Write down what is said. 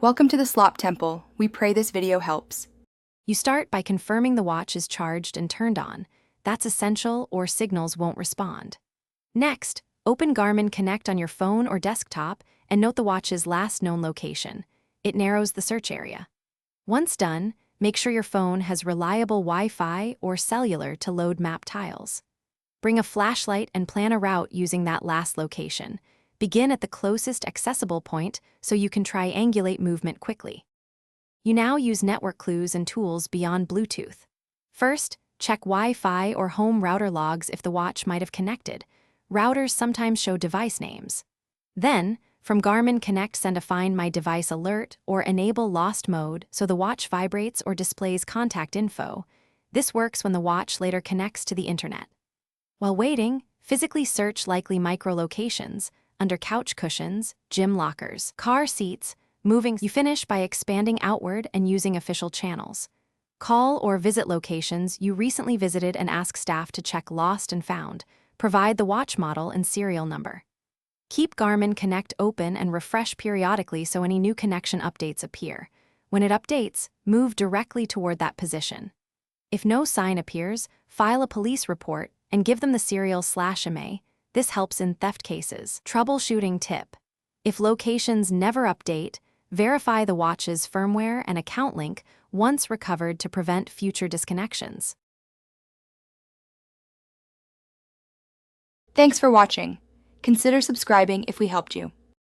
Welcome to the Slop Temple. We pray this video helps. You start by confirming the watch is charged and turned on. That's essential, or signals won't respond. Next, open Garmin Connect on your phone or desktop and note the watch's last known location. It narrows the search area. Once done, make sure your phone has reliable Wi-Fi or cellular to load map tiles. Bring a flashlight and plan a route using that last location. Begin at the closest accessible point so you can triangulate movement quickly. You now use network clues and tools beyond Bluetooth. First, check Wi-Fi or home router logs if the watch might have connected. Routers sometimes show device names. Then, from Garmin Connect, send a Find My Device alert or enable lost mode so the watch vibrates or displays contact info. This works when the watch later connects to the internet. While waiting, physically search likely micro-locations under couch cushions, gym lockers, car seats. You finish by expanding outward and using official channels. Call or visit locations you recently visited and ask staff to check lost and found. Provide the watch model and serial number. Keep Garmin Connect open and refresh periodically so any new connection updates appear. When it updates, move directly toward that position. If no sign appears, file a police report and give them the serial /MA. This helps in theft cases. Troubleshooting tip: if locations never update, verify the watch's firmware and account link once recovered to prevent future disconnections. Thanks for watching. Consider subscribing if we helped you.